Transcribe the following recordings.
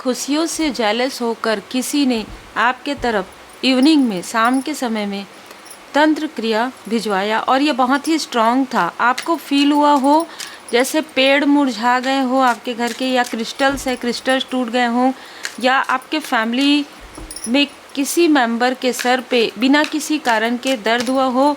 खुशियों से जेलस होकर किसी ने आपके तरफ इवनिंग में, शाम के समय में तंत्र क्रिया भिजवाया और ये बहुत ही स्ट्रॉन्ग था। आपको फील हुआ हो जैसे पेड़ मुरझा गए हो आपके घर के, या क्रिस्टल्स है, क्रिस्टल्स टूट गए हों, या आपके फैमिली में किसी मेंबर के सर पे बिना किसी कारण के दर्द हुआ हो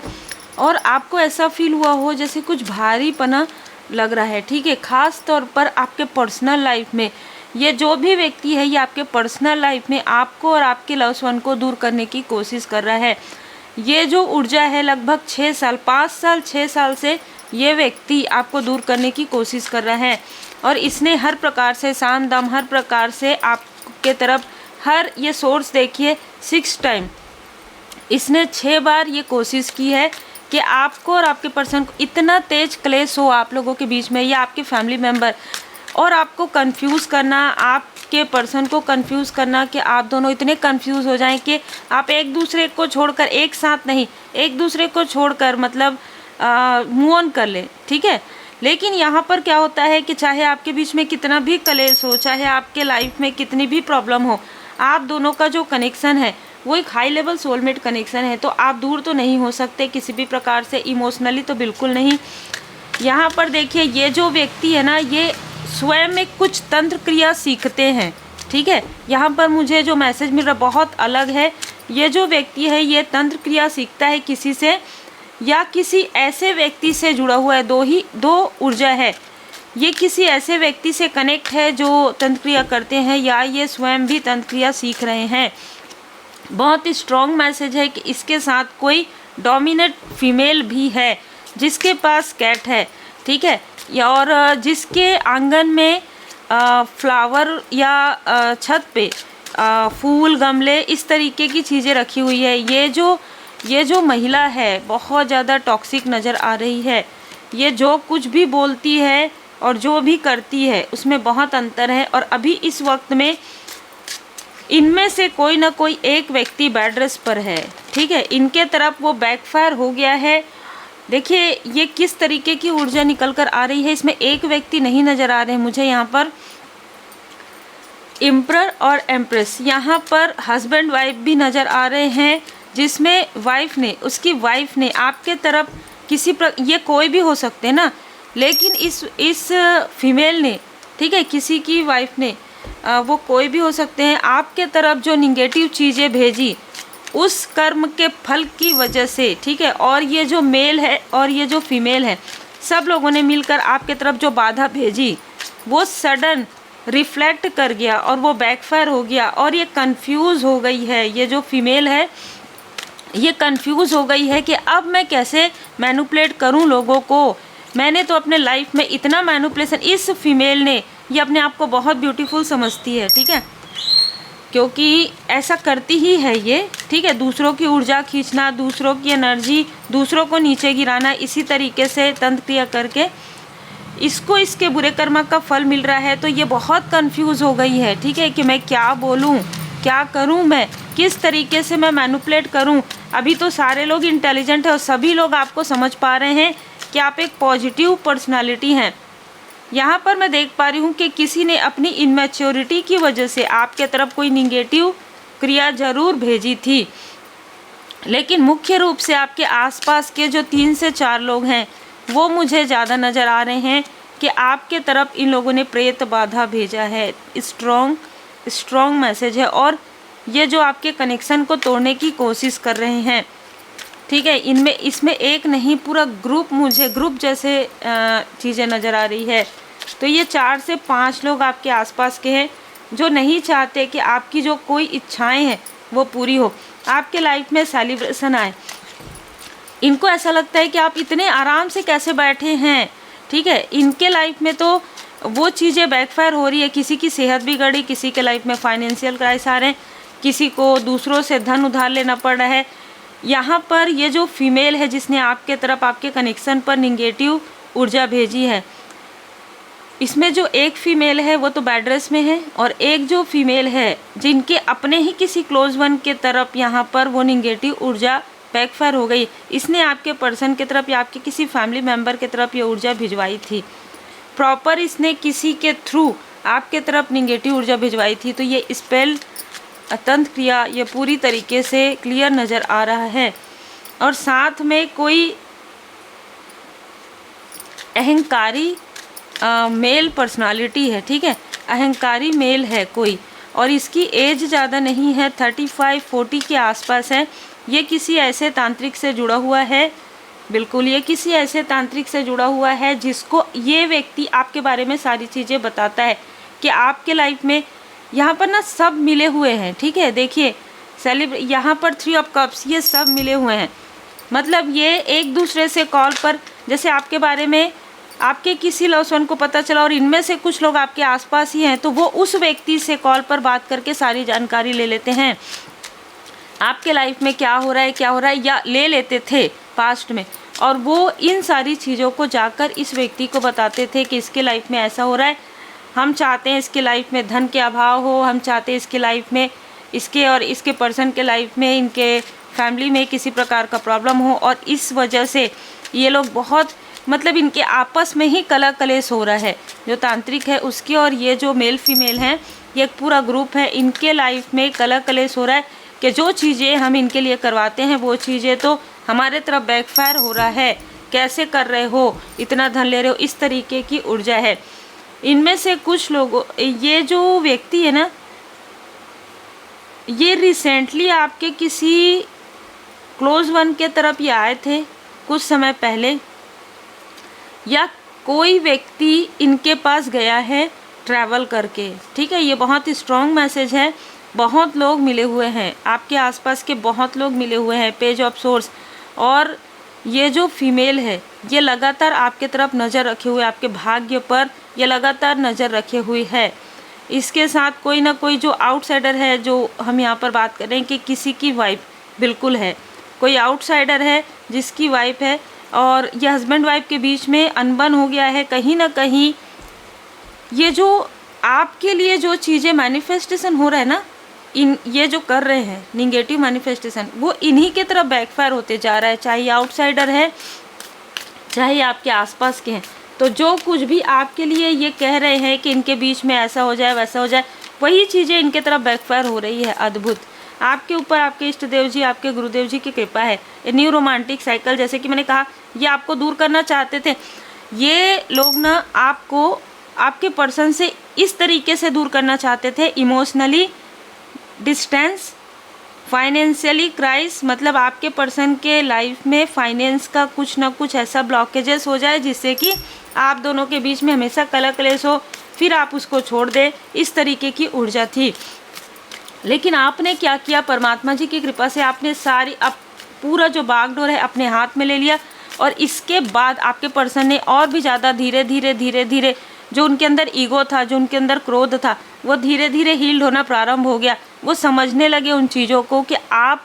और आपको ऐसा फील हुआ हो जैसे कुछ भारीपना लग रहा है। ठीक है, ख़ास तौर पर आपके पर्सनल लाइफ में ये जो भी व्यक्ति है, ये आपके पर्सनल लाइफ में आपको और आपके लव्ड वन को दूर करने की कोशिश कर रहा है। ये जो ऊर्जा है लगभग 6 साल, 5 साल 6 साल से ये व्यक्ति आपको दूर करने की कोशिश कर रहा है और इसने हर प्रकार से साम दाम, हर प्रकार से आपके तरफ, हर ये सोर्स देखिए 6 टाइम, इसने 6 बार ये कोशिश की है कि आपको और आपके पर्सन को इतना तेज क्लेश हो आप लोगों के बीच में, या आपके फैमिली मेम्बर, और आपको कंफ्यूज करना, आपके पर्सन को कंफ्यूज करना कि आप दोनों इतने कंफ्यूज हो जाएं कि आप एक दूसरे को छोड़कर, एक साथ नहीं, एक दूसरे को छोड़कर मतलब मूव ऑन कर ले। ठीक है, लेकिन यहाँ पर क्या होता है कि चाहे आपके बीच में कितना भी कलेश हो, चाहे आपके लाइफ में कितनी भी प्रॉब्लम हो, आप दोनों का जो कनेक्शन है वो एक हाई लेवल सोलमेट कनेक्शन है। तो आप दूर तो नहीं हो सकते किसी भी प्रकार से, इमोशनली तो बिल्कुल नहीं। यहाँ पर देखिए ये जो व्यक्ति है ना, ये स्वयं में कुछ तंत्र क्रिया सीखते हैं। ठीक है, यहाँ पर मुझे जो मैसेज मिल रहा है बहुत अलग है। ये जो व्यक्ति है ये तंत्र क्रिया सीखता है किसी से, या किसी ऐसे व्यक्ति से जुड़ा हुआ है। दो ऊर्जा है, ये किसी ऐसे व्यक्ति से कनेक्ट है जो तंत्र क्रिया करते हैं, या ये स्वयं भी तंत्र क्रिया सीख रहे हैं। बहुत ही स्ट्रॉन्ग मैसेज है कि इसके साथ कोई डोमिनेट फीमेल भी है जिसके पास कैट है। ठीक है, और जिसके आंगन में फ्लावर या छत पे फूल, गमले, इस तरीके की चीज़ें रखी हुई है। ये जो महिला है बहुत ज़्यादा टॉक्सिक नज़र आ रही है। ये जो कुछ भी बोलती है और जो भी करती है उसमें बहुत अंतर है। और अभी इस वक्त में इनमें से कोई ना कोई एक व्यक्ति बेड रेस्ट पर है। ठीक है, इनके तरफ वो बैकफायर हो गया है। देखिए ये किस तरीके की ऊर्जा निकल कर आ रही है। इसमें एक व्यक्ति नहीं नज़र आ रहे हैं मुझे, यहाँ पर एम्परर और एम्प्रेस, यहाँ पर हस्बैंड वाइफ भी नज़र आ रहे हैं, जिसमें उसकी वाइफ ने आपके तरफ ये कोई भी हो सकते हैं ना, लेकिन इस फीमेल ने, ठीक है, किसी की वाइफ ने, वो कोई भी हो सकते हैं, आपके तरफ जो निगेटिव चीज़ें भेजी उस कर्म के फल की वजह से। ठीक है, और ये जो मेल है और ये जो फीमेल है, सब लोगों ने मिलकर आपके तरफ जो बाधा भेजी वो सडन रिफ्लेक्ट कर गया और वो बैकफायर हो गया और ये कंफ्यूज हो गई है। ये जो फीमेल है ये कंफ्यूज हो गई है कि अब मैं कैसे मैनिपुलेट करूं लोगों को। मैंने तो अपने लाइफ में इतना मैनिपुलेशन, इस फीमेल ने, ये अपने आप को बहुत ब्यूटीफुल समझती है। ठीक है, क्योंकि ऐसा करती ही है ये। ठीक है, दूसरों की ऊर्जा खींचना, दूसरों की एनर्जी, दूसरों को नीचे गिराना, इसी तरीके से तंत्र क्रिया करके इसको इसके बुरे कर्म का फल मिल रहा है। तो ये बहुत कंफ्यूज हो गई है। ठीक है, कि मैं क्या बोलूँ, क्या करूँ, मैं किस तरीके से मैं मैनिपुलेट करूँ। अभी तो सारे लोग इंटेलिजेंट है और सभी लोग आपको समझ पा रहे हैं कि आप एक पॉजिटिव पर्सनालिटी हैं। यहाँ पर मैं देख पा रही हूँ कि किसी ने अपनी इनमैच्योरिटी की वजह से आपके तरफ कोई निगेटिव क्रिया ज़रूर भेजी थी, लेकिन मुख्य रूप से आपके आसपास के जो 3 से 4 लोग हैं वो मुझे ज़्यादा नज़र आ रहे हैं कि आपके तरफ इन लोगों ने प्रेत बाधा भेजा है। स्ट्रॉन्ग मैसेज है और ये जो आपके कनेक्शन को तोड़ने की कोशिश कर रहे हैं। ठीक है, इसमें एक नहीं, पूरा ग्रुप, मुझे ग्रुप जैसे चीज़ें नज़र आ रही है। तो ये 4 से 5 लोग आपके आसपास के हैं जो नहीं चाहते कि आपकी जो कोई इच्छाएं हैं वो पूरी हो, आपके लाइफ में सेलिब्रेशन आए। इनको ऐसा लगता है कि आप इतने आराम से कैसे बैठे हैं। ठीक है, इनके लाइफ में तो वो चीज़ें बैकफायर हो रही है। किसी की सेहत बिगड़ी, किसी के लाइफ में फाइनेंशियल क्राइसिस आ रहे हैं, किसी को दूसरों से धन उधार लेना पड़ रहा है। यहाँ पर ये जो फीमेल है जिसने आपके तरफ, आपके कनेक्शन पर निगेटिव ऊर्जा भेजी है, इसमें जो एक फीमेल है वो तो बेड रेस्ट में है और एक जो फीमेल है जिनके अपने ही किसी क्लोज वन के तरफ यहाँ पर वो निगेटिव ऊर्जा बैकफायर हो गई। इसने आपके पर्सन की तरफ या आपके किसी फैमिली मेम्बर की तरफ ये ऊर्जा भिजवाई थी। प्रॉपर इसने किसी के थ्रू आपके तरफ निगेटिव ऊर्जा भिजवाई थी। तो ये स्पेल तंत्र क्रिया ये पूरी तरीके से क्लियर नज़र आ रहा है। और साथ में कोई अहंकारी मेल पर्सनालिटी है, ठीक है, अहंकारी मेल है कोई, और इसकी एज ज़्यादा नहीं है, 35-40 के आसपास है। ये किसी ऐसे तांत्रिक से जुड़ा हुआ है, बिल्कुल ये किसी ऐसे तांत्रिक से जुड़ा हुआ है जिसको ये व्यक्ति आपके बारे में सारी चीज़ें बताता है कि आपके लाइफ में यहाँ पर ना सब मिले हुए हैं, ठीक है। देखिए यहाँ पर 3 ऑफ कप्स ये सब मिले हुए हैं, मतलब ये एक दूसरे से कॉल पर, जैसे आपके बारे में आपके किसी लव्ड वन को पता चला और इनमें से कुछ लोग आपके आसपास ही हैं, तो वो उस व्यक्ति से कॉल पर बात करके सारी जानकारी ले लेते हैं आपके लाइफ में क्या हो रहा है या ले लेते थे पास्ट में, और वो इन सारी चीज़ों को जाकर इस व्यक्ति को बताते थे कि इसके लाइफ में ऐसा हो रहा है, हम चाहते हैं इसके लाइफ में धन के अभाव हो, हम चाहते हैं इसके लाइफ में इसके और इसके पर्सन के लाइफ में इनके फैमिली में किसी प्रकार का प्रॉब्लम हो, और इस वजह से ये लोग बहुत मतलब इनके आपस में ही कलह कलेश हो रहा है, जो तांत्रिक है उसकी और ये जो मेल फीमेल हैं, ये एक पूरा ग्रुप है, इनके लाइफ में कलह कलेश हो रहा है कि जो चीज़ें हम इनके लिए करवाते हैं वो चीज़ें तो हमारे तरफ बैकफायर हो रहा है, कैसे कर रहे हो, इतना धन ले रहे हो, इस तरीके की ऊर्जा है। इनमें से कुछ लोगों, ये जो व्यक्ति है ना, ये रिसेंटली आपके किसी क्लोज वन के तरफ ये आए थे कुछ समय पहले, या कोई व्यक्ति इनके पास गया है ट्रैवल करके, ठीक है। ये बहुत ही स्ट्रॉन्ग मैसेज है, बहुत लोग मिले हुए हैं आपके आसपास के, बहुत लोग मिले हुए हैं, पेज ऑफ सोर्स। और ये जो फीमेल है ये लगातार आपके तरफ नज़र रखे हुए, आपके भाग्य पर ये लगातार नज़र रखे हुई है। इसके साथ कोई ना कोई जो आउटसाइडर है, जो हम यहाँ पर बात कर रहे हैं कि किसी की वाइफ बिल्कुल है, कोई आउटसाइडर है जिसकी वाइफ है, और ये हस्बैंड वाइफ के बीच में अनबन हो गया है कहीं ना कहीं। ये जो आपके लिए जो चीज़ें मैनिफेस्टेशन हो रहा है ना, ये जो कर रहे हैं निगेटिव मैनिफेस्टेशन, वो इन्हीं के तरफ बैकफायर होते जा रहा है, चाहे आउटसाइडर है चाहे आपके आसपास के हैं। तो जो कुछ भी आपके लिए ये कह रहे हैं कि इनके बीच में ऐसा हो जाए वैसा हो जाए, वही चीज़ें इनके तरफ बैकफायर हो रही है। अद्भुत, आपके ऊपर आपके इष्ट देव जी, आपके गुरुदेव जी की कृपा है। ये न्यू रोमांटिक साइकिल, जैसे कि मैंने कहा, ये आपको दूर करना चाहते थे। ये लोग ना आपको आपके पर्सन से इस तरीके से दूर करना चाहते थे, इमोशनली डिस्टेंस, फाइनेंशियली क्राइस, मतलब आपके पर्सन के लाइफ में फाइनेंस का कुछ ना कुछ ऐसा ब्लॉकेजेस हो जाए जिससे कि आप दोनों के बीच में हमेशा कलह कलेश हो, फिर आप उसको छोड़ दें, इस तरीके की ऊर्जा थी। लेकिन आपने क्या किया, परमात्मा जी की कृपा से आपने सारी पूरा जो बागडोर है अपने हाथ में ले लिया, और इसके बाद आपके पर्सन ने और भी ज़्यादा धीरे धीरे जो उनके अंदर ईगो था, जो उनके अंदर क्रोध था, वो धीरे धीरे हील्ड होना प्रारंभ हो गया। वो समझने लगे उन चीज़ों को कि आप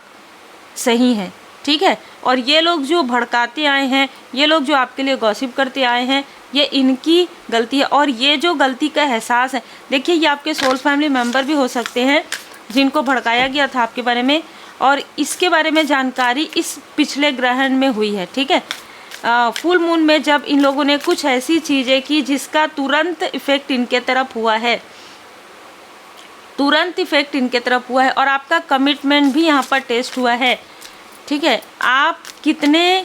सही हैं, ठीक है। और ये लोग जो भड़काते आए हैं, ये लोग जो आपके लिए गॉसिप करते आए हैं, ये इनकी गलती है। और ये जो गलती का एहसास है, देखिए ये आपके सोल फैमिली मेम्बर भी हो सकते हैं जिनको भड़काया गया था आपके बारे में, और इसके बारे में जानकारी इस पिछले ग्रहण में हुई है, ठीक है। फुल मून में जब इन लोगों ने कुछ ऐसी चीज़ें की जिसका तुरंत इफ़ेक्ट इनके तरफ हुआ है, तुरंत इफ़ेक्ट इनके तरफ हुआ है, और आपका कमिटमेंट भी यहाँ पर टेस्ट हुआ है, ठीक है। आप कितने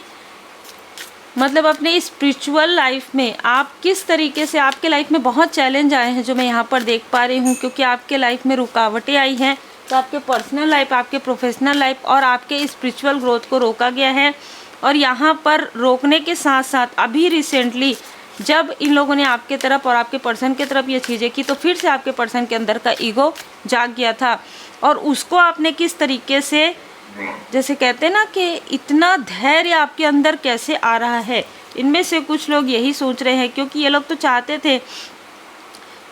मतलब अपने स्पिरिचुअल लाइफ में आप किस तरीके से, आपके लाइफ में बहुत चैलेंज आए हैं जो मैं यहाँ पर देख पा रही हूँ, क्योंकि आपके लाइफ में रुकावटें आई हैं, तो आपके पर्सनल लाइफ, आपके प्रोफेशनल लाइफ और आपके स्पिरिचुअल ग्रोथ को रोका गया है। और यहाँ पर रोकने के साथ साथ अभी रिसेंटली जब इन लोगों ने आपके तरफ और आपके पर्सन के तरफ ये चीज़ें की, तो फिर से आपके पर्सन के अंदर का ईगो जाग गया था, और उसको आपने किस तरीके से, जैसे कहते हैं ना कि इतना धैर्य आपके अंदर कैसे आ रहा है। इनमें से कुछ लोग यही सोच रहे हैं, क्योंकि ये लोग तो चाहते थे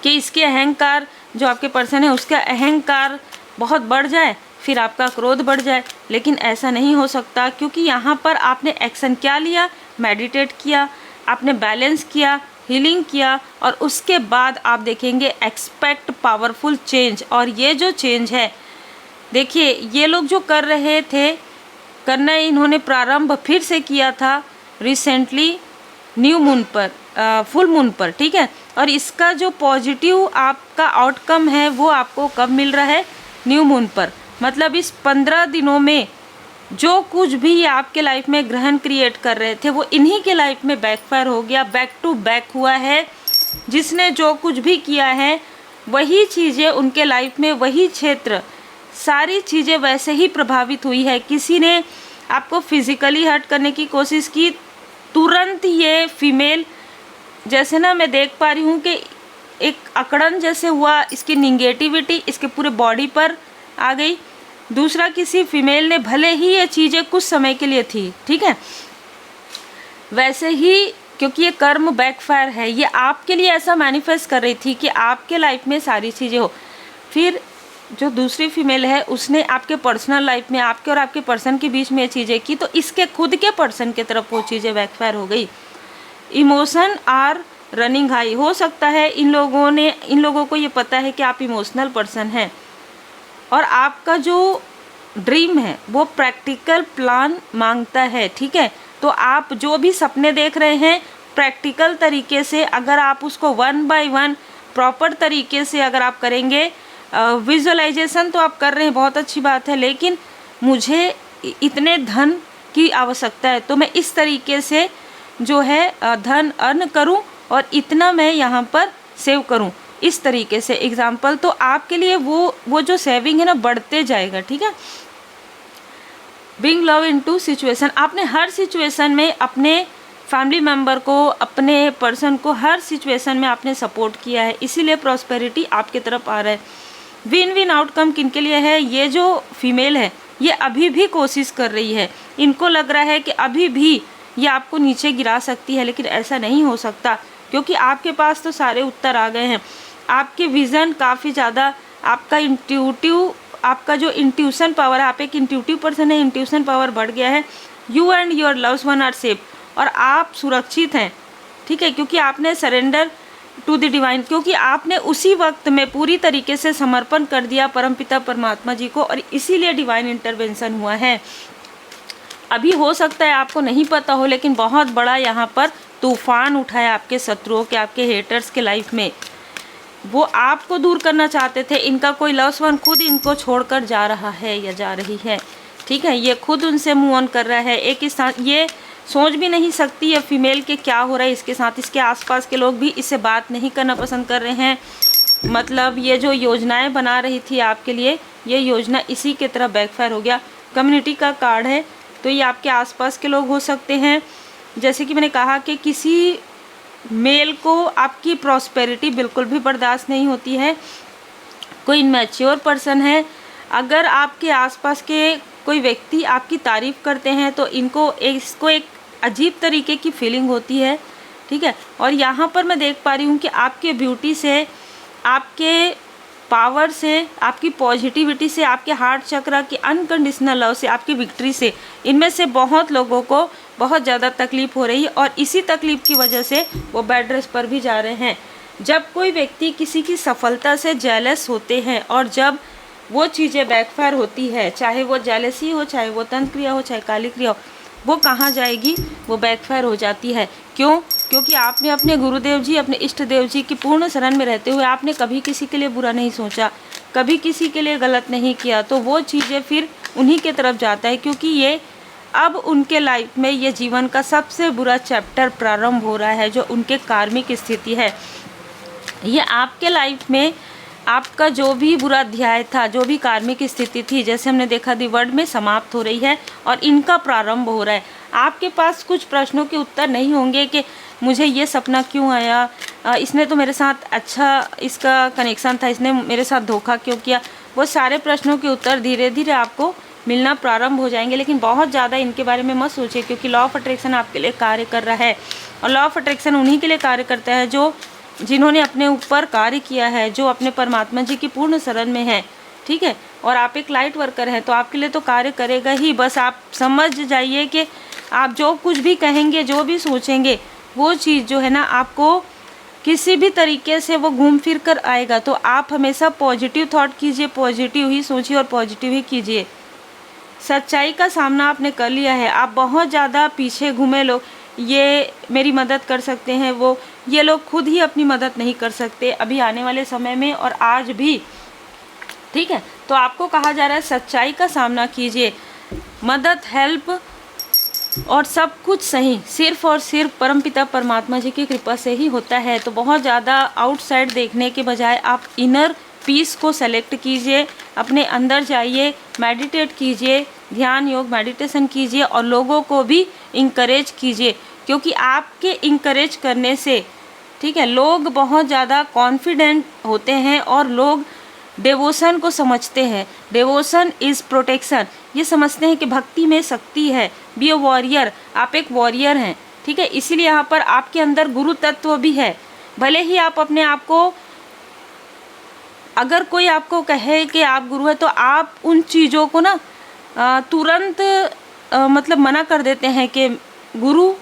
कि इसके अहंकार, जो आपके पर्सन है उसका अहंकार बहुत बढ़ जाए, फिर आपका क्रोध बढ़ जाए, लेकिन ऐसा नहीं हो सकता, क्योंकि यहाँ पर आपने एक्शन क्या लिया, मेडिटेट किया, आपने बैलेंस किया, हीलिंग किया, और उसके बाद आप देखेंगे एक्सपेक्ट पावरफुल चेंज। और ये जो चेंज है, देखिए ये लोग जो कर रहे थे, करना इन्होंने प्रारंभ फिर से किया था रिसेंटली न्यू मून पर, फुल मून पर, ठीक है। और इसका जो पॉजिटिव आपका आउटकम है वो आपको कब मिल रहा है? न्यू मून पर। मतलब इस 15 दिनों में जो कुछ भी आपके लाइफ में ग्रहण क्रिएट कर रहे थे वो इन्हीं के लाइफ में बैकफायर हो गया, बैक टू बैक हुआ है। जिसने जो कुछ भी किया है वही चीज़ें उनके लाइफ में, वही क्षेत्र, सारी चीज़ें वैसे ही प्रभावित हुई है। किसी ने आपको फिजिकली हर्ट करने की कोशिश की, तुरंत ये फीमेल, जैसे ना मैं देख पा रही हूँ कि एक अकड़न जैसे हुआ, इसकी निगेटिविटी इसके पूरे बॉडी पर आ गई। दूसरा, किसी फीमेल ने, भले ही ये चीज़ें कुछ समय के लिए थी, ठीक है, वैसे ही क्योंकि ये कर्म बैकफायर है, ये आपके लिए ऐसा मैनिफेस्ट कर रही थी कि आपके लाइफ में सारी चीज़ें हो। फिर जो दूसरी फीमेल है उसने आपके पर्सनल लाइफ में, आपके और आपके पर्सन के बीच में ये चीज़ें की, तो इसके खुद के पर्सन की तरफ वो चीज़ें बैकफायर हो गई। Emotion are running high. हो सकता है इन लोगों को ये पता है कि आप इमोशनल पर्सन हैं और आपका जो ड्रीम है वो प्रैक्टिकल प्लान मांगता है, ठीक है। तो आप जो भी सपने देख रहे हैं प्रैक्टिकल तरीके से अगर आप उसको 1 बाय 1 प्रॉपर तरीके से अगर आप करेंगे, विजुअलाइजेशन तो आप कर रहे हैं, बहुत अच्छी बात है, लेकिन मुझे इतने धन की आवश्यकता है तो मैं इस तरीके से जो है धन अर्न करूं और इतना मैं यहाँ पर सेव करूं, इस तरीके से एग्जाम्पल, तो आपके लिए वो जो सेविंग है ना बढ़ते जाएगा, ठीक है। Bring love into situation. आपने हर सिचुएशन में अपने फैमिली मेम्बर को, अपने पर्सन को हर सिचुएशन में आपने सपोर्ट किया है, इसीलिए प्रॉस्पेरिटी आपकी तरफ आ रहा है। विन विन आउटकम किनके लिए है? ये जो फीमेल है ये अभी भी कोशिश कर रही है, इनको लग रहा है कि अभी भी ये आपको नीचे गिरा सकती है, लेकिन ऐसा नहीं हो सकता क्योंकि आपके पास तो सारे उत्तर आ गए हैं। आपके विज़न काफ़ी ज़्यादा, आपका जो इंट्यूशन पावर है, आप एक इंट्यूटिव पर्सन है, इंट्यूशन पावर बढ़ गया है। You and your loves one are safe, और आप सुरक्षित हैं, ठीक है, क्योंकि आपने सरेंडर टू द डिवाइन, क्योंकि आपने उसी वक्त में पूरी तरीके से समर्पण कर दिया परमपिता परमात्मा जी को, और इसीलिए डिवाइन इंटरवेंशन हुआ है। अभी हो सकता है आपको नहीं पता हो, लेकिन बहुत बड़ा यहाँ पर तूफान उठा है आपके शत्रुओं के, आपके हेटर्स के लाइफ में। वो आपको दूर करना चाहते थे, इनका कोई लव्स वन खुद इनको छोड़कर जा रहा है या जा रही है, ठीक है, ये खुद उनसे मूव ऑन कर रहा है। एक ही साथ ये सोच भी नहीं सकती है फीमेल के क्या हो रहा है इसके साथ, इसके आसपास के लोग भी इससे बात नहीं करना पसंद कर रहे हैं। मतलब ये जो योजनाएं बना रही थी आपके लिए, ये योजना इसी के तरह बैकफायर हो गया। कम्युनिटी का कार्ड है, तो ये आपके आसपास के लोग हो सकते हैं। जैसे कि मैंने कहा कि किसी मेल को आपकी प्रॉस्पेरिटी बिल्कुल भी बर्दाश्त नहीं होती है, कोई इनमैच्योर पर्सन है। अगर आपके आसपास के कोई व्यक्ति आपकी तारीफ़ करते हैं तो इसको एक अजीब तरीके की फीलिंग होती है, ठीक है। और यहाँ पर मैं देख पा रही हूँ कि आपके ब्यूटी से, आपके पावर से, आपकी पॉजिटिविटी से, आपके हार्ट चक्र की अनकंडीशनल लव से, आपकी विक्ट्री से, इनमें से बहुत लोगों को बहुत ज़्यादा तकलीफ़ हो रही है और इसी तकलीफ़ की वजह से वो बेड रेस्ट पर भी जा रहे हैं। जब कोई व्यक्ति किसी की सफलता से जेलस होते हैं और जब वो चीज़ें बैकफायर होती है, चाहे वो जेलसी हो, चाहे वो तंत्र क्रिया हो, चाहे काली क्रिया हो, वो कहाँ जाएगी? वो बैकफायर हो जाती है। क्यों? क्योंकि आपने अपने गुरुदेव जी, अपने इष्ट देव जी की पूर्ण शरण में रहते हुए आपने कभी किसी के लिए बुरा नहीं सोचा, कभी किसी के लिए गलत नहीं किया, तो वो चीज़ें फिर उन्हीं के तरफ जाता है, क्योंकि ये अब उनके लाइफ में ये जीवन का सबसे बुरा चैप्टर प्रारंभ हो रहा है, जो उनके कार्मिक स्थिति है। ये आपके लाइफ में आपका जो भी बुरा अध्याय था, जो भी कार्मिक स्थिति थी, जैसे हमने देखा दी वर्ड में, समाप्त हो रही है और इनका प्रारंभ हो रहा है। आपके पास कुछ प्रश्नों के उत्तर नहीं होंगे कि मुझे ये सपना क्यों आया, इसने तो मेरे साथ अच्छा इसका कनेक्शन था, इसने मेरे साथ धोखा क्यों किया। वो सारे प्रश्नों के उत्तर धीरे धीरे आपको मिलना प्रारंभ हो जाएंगे, लेकिन बहुत ज़्यादा इनके बारे में मत सोचिए, क्योंकि लॉ ऑफ अट्रैक्शन आपके लिए कार्य कर रहा है। और लॉ ऑफ अट्रैक्शन उन्हीं के लिए कार्य करता है जिन्होंने अपने ऊपर कार्य किया है, जो अपने परमात्मा जी की पूर्ण शरण में है, ठीक है। और आप एक लाइट वर्कर हैं, तो आपके लिए तो कार्य करेगा ही। बस आप समझ जाइए कि आप जो कुछ भी कहेंगे, जो भी सोचेंगे, वो चीज़ जो है ना आपको किसी भी तरीके से वो घूम फिर कर आएगा। तो आप हमेशा पॉजिटिव थॉट कीजिए, पॉजिटिव ही सोचिए और पॉजिटिव ही कीजिए। सच्चाई का सामना आपने कर लिया है, आप बहुत ज़्यादा पीछे घूमे लोग ये मेरी मदद कर सकते हैं, वो ये लोग खुद ही अपनी मदद नहीं कर सकते अभी आने वाले समय में और आज भी, ठीक है। तो आपको कहा जा रहा है सच्चाई का सामना कीजिए, मदद, हेल्प और सब कुछ सही सिर्फ और सिर्फ परमपिता परमात्मा जी की कृपा से ही होता है। तो बहुत ज़्यादा आउटसाइड देखने के बजाय आप इनर पीस को सेलेक्ट कीजिए, अपने अंदर जाइए, मेडिटेट कीजिए, ध्यान योग मेडिटेशन कीजिए और लोगों को भी इंकरेज कीजिए, क्योंकि आपके इंकरेज करने से, ठीक है, लोग बहुत ज़्यादा कॉन्फिडेंट होते हैं और लोग डिवोशन को समझते हैं। डिवोशन इज़ प्रोटेक्शन, ये समझते हैं कि भक्ति में शक्ति है। बी अ वॉरियर, आप एक वॉरियर हैं, ठीक है। इसीलिए यहाँ पर आपके अंदर गुरु तत्व भी है। भले ही आप अपने आप को, अगर कोई आपको कहे कि आप गुरु है, तो आप उन चीज़ों को ना तुरंत मतलब मना कर देते हैं कि गुरु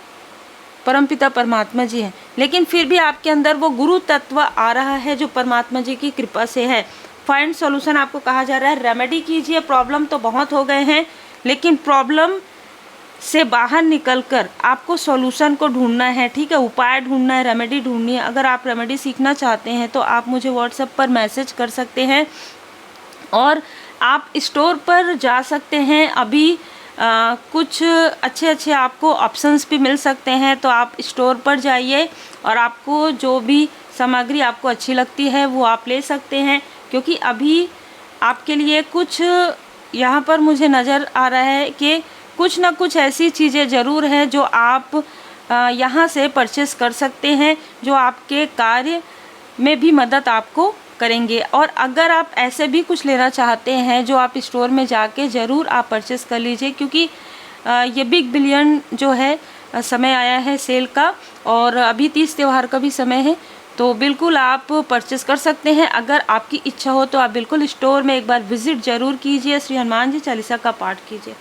परमपिता परमात्मा जी हैं, लेकिन फिर भी आपके अंदर वो गुरु तत्व आ रहा है जो परमात्मा जी की कृपा से है। फाइंड सॉल्यूशन आपको कहा जा रहा है, रेमेडी कीजिए। प्रॉब्लम तो बहुत हो गए हैं, लेकिन प्रॉब्लम से बाहर निकलकर आपको सॉल्यूशन को ढूंढना है, ठीक है, उपाय ढूंढना है, रेमेडी ढूंढनी है। अगर आप रेमेडी सीखना चाहते हैं तो आप मुझे व्हाट्सएप पर मैसेज कर सकते हैं और आप स्टोर पर जा सकते हैं। अभी कुछ अच्छे आपको ऑप्शंस भी मिल सकते हैं, तो आप स्टोर पर जाइए और आपको जो भी सामग्री आपको अच्छी लगती है वो आप ले सकते हैं, क्योंकि अभी आपके लिए कुछ यहाँ पर मुझे नज़र आ रहा है कि कुछ ना कुछ ऐसी चीज़ें ज़रूर हैं जो आप यहाँ से परचेस कर सकते हैं, जो आपके कार्य में भी मदद आपको करेंगे। और अगर आप ऐसे भी कुछ लेना चाहते हैं जो आप स्टोर में जाके ज़रूर आप परचेस कर लीजिए, क्योंकि ये बिग बिलियन जो है समय आया है सेल का, और अभी 30 त्यौहार का भी समय है, तो बिल्कुल आप परचेस कर सकते हैं। अगर आपकी इच्छा हो तो आप बिल्कुल स्टोर में एक बार विज़िट ज़रूर कीजिए। श्री हनुमान जी चालीसा का पाठ कीजिए।